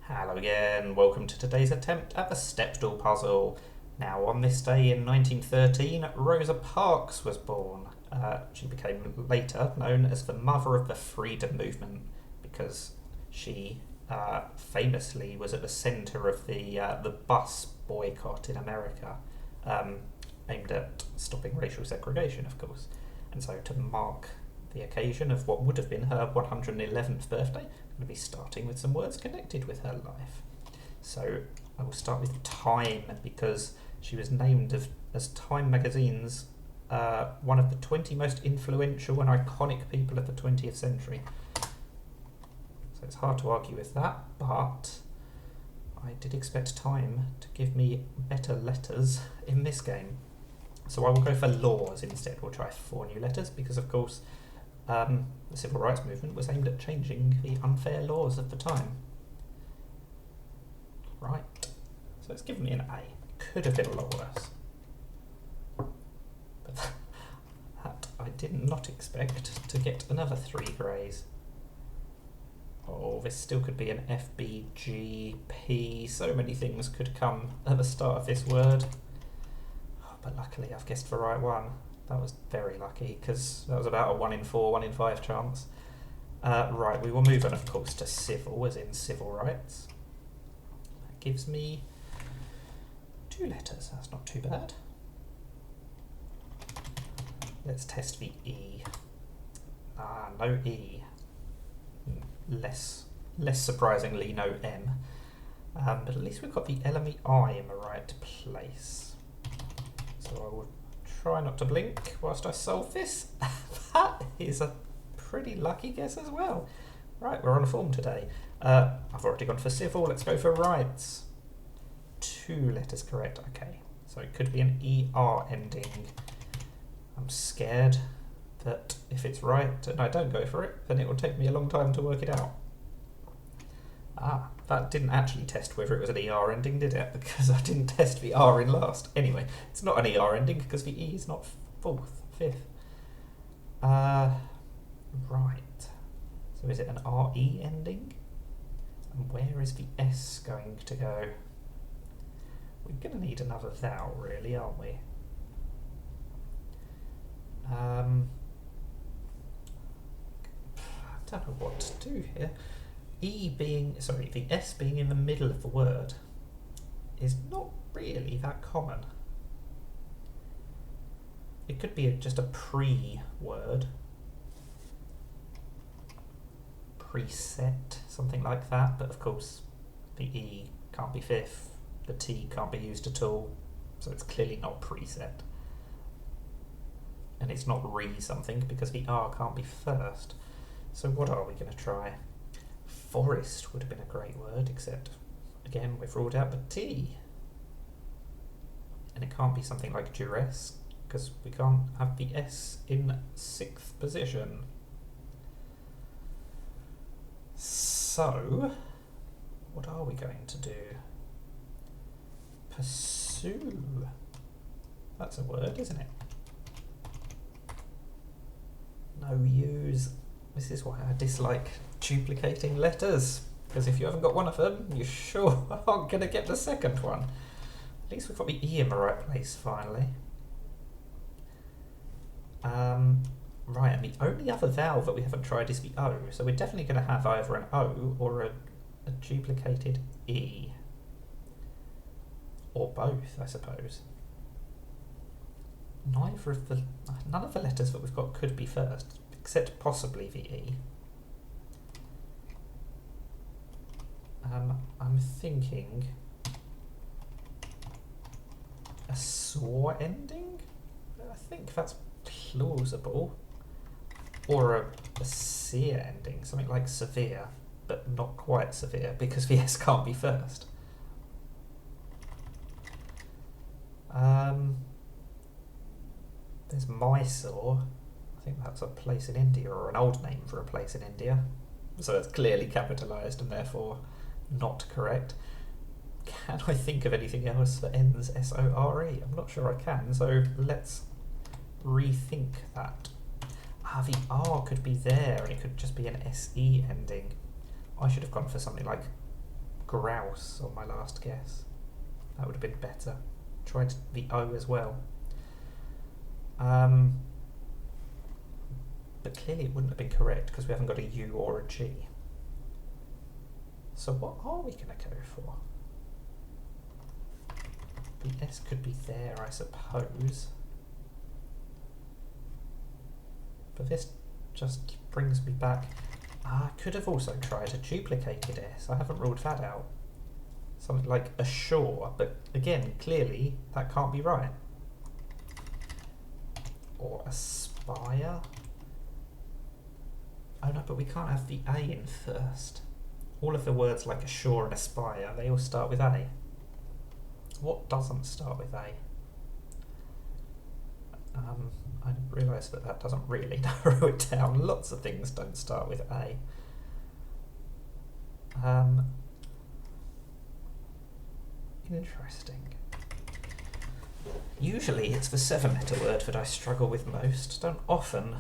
Hello again, welcome to today's attempt at the Stepdle puzzle. Now, on this day in 1913, Rosa Parks was born. She became later known as the mother of the freedom movement because she famously was at the centre of the bus boycott in America, aimed at stopping racial segregation, of course. And so, to mark the occasion of what would have been her 111th birthday, I'm going to be starting with some words connected with her life. So I will start with Time, because she was named as Time magazine's one of the 20 most influential and iconic people of the 20th century. So it's hard to argue with that, but I did expect Time to give me better letters in this game. So I will go for laws instead. We'll try 4 new letters because, of course, the civil rights movement was aimed at changing the unfair laws of the time. Right, so it's given me an A. Could have been a lot worse. But that I did not expect to get another 3 greys. Oh, this still could be an F, B, G, P. So many things could come at the start of this word. Oh, but luckily I've guessed the right one. That was very lucky, because that was about a 1 in 4, 1 in 5 chance. Right, we will move on, of course, to civil, as in civil rights. That gives me 2 letters, that's not too bad. Let's test the E. No E. Less surprisingly, no M. But at least we've got the L and the I in the right place. So I will try not to blink whilst I solve this. That is a pretty lucky guess as well. Right, we're on a form today. I've already gone for civil, let's go for rights. 2 letters correct, okay. So it could be an ER ending. I'm scared that if it's right and I don't go for it, then it will take me a long time to work it out. That didn't actually test whether it was an ER ending, did it? Because I didn't test the R in last. Anyway, it's not an ER ending because the E is not 4th, 5th. Right. So is it an RE ending? And where is the S going to go? We're going to need another vowel, really, aren't we? I don't know what to do here. The S being in the middle of the word is not really that common. It could be just a pre-word. Preset, something like that, but of course the E can't be 5th, the T can't be used at all, so it's clearly not preset. And it's not something because the R can't be first. So what are we going to try? Forest would have been a great word, except, again, we've ruled out the T. And it can't be something like duress, because we can't have the S in 6th position. So, what are we going to do? Pursue. That's a word, isn't it? No use. This is why I dislike duplicating letters, because if you haven't got one of them, you sure aren't going to get the second one. At least we've got the E in the right place, finally. Right, and the only other vowel that we haven't tried is the O, so we're definitely going to have either an O or a duplicated E. Or both, I suppose. None of the letters that we've got could be first, except possibly the E. I'm thinking a saw ending? I think that's plausible. Or a sear ending, something like severe, but not quite severe, because the S can't be first. There's Mysore. I think that's a place in India, or an old name for a place in India. So it's clearly capitalised and therefore not correct. Can I think of anything else that ends S-O-R-E? I'm not sure I can, so let's rethink that. The R could be there and it could just be an S-E ending. I should have gone for something like grouse on my last guess. That would have been better. Tried the O as well. But clearly it wouldn't have been correct because we haven't got a U or a G. So what are we going to go for? The S could be there, I suppose. But this just brings me back. I could have also tried a duplicated S. I haven't ruled that out. Something like ashore, but again, clearly that can't be right. Or aspire. Oh no, but we can't have the A in first. All of the words like ashore and aspire, they all start with A. What doesn't start with A? I realise that that doesn't really narrow it down. Lots of things don't start with A. Interesting. Usually it's the 7-letter word that I struggle with most. Don't often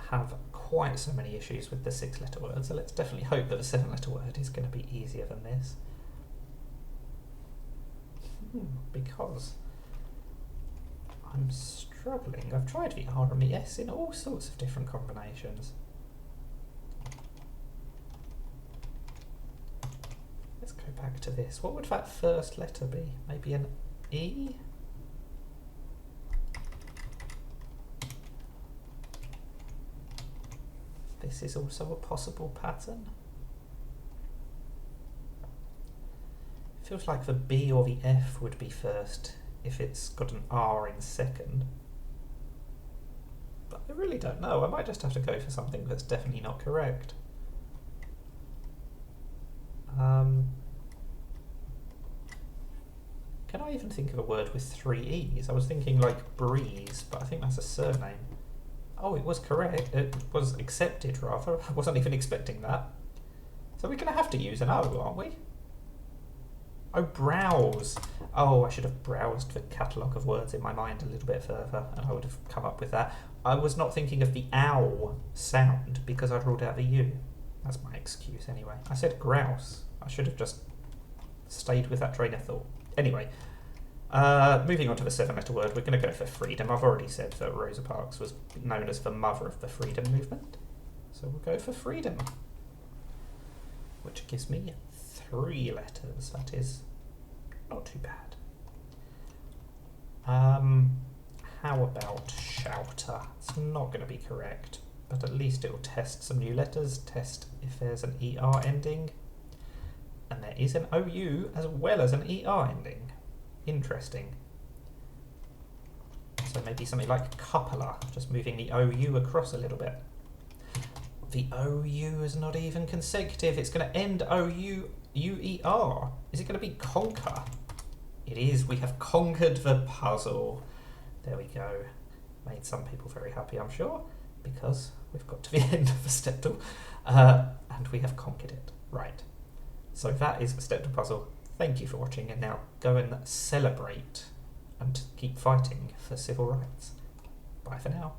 have quite so many issues with the 6-letter word, so let's definitely hope that the 7-letter word is going to be easier than this. Because I'm struggling. I've tried the R and the S in all sorts of different combinations. Let's go back to this. What would that first letter be? Maybe an E? This is also a possible pattern. Feels like the B or the F would be first if it's got an R in second. But I really don't know. I might just have to go for something that's definitely not correct. Can I even think of a word with 3 E's? I was thinking like breeze, but I think that's a surname. Oh, it was correct. It was accepted, rather. I wasn't even expecting that. So we're going to have to use an O, aren't we? Oh, browse. Oh, I should have browsed the catalogue of words in my mind a little bit further, and I would have come up with that. I was not thinking of the ow sound because I'd ruled out the U. That's my excuse anyway. I said grouse. I should have just stayed with that train of thought. Anyway, moving on to the 7-letter word, we're going to go for freedom. I've already said that Rosa Parks was known as the mother of the freedom movement. So we'll go for freedom, which gives me 3 letters. That is not too bad. How about shouter? It's not going to be correct, but at least it will test some new letters, test if there's an ER ending. And there is an OU as well as an ER ending. Interesting. So maybe something like coupler, just moving the OU across a little bit. The OU is not even consecutive. It's going to end OU-UER. Is it going to be conquer? It is. We have conquered the puzzle. There we go. Made some people very happy, I'm sure, because we've got to the end of the Stepdle and we have conquered it. Right. So that is the Stepdle puzzle. Thank you for watching, and now go and celebrate and keep fighting for civil rights. Bye for now.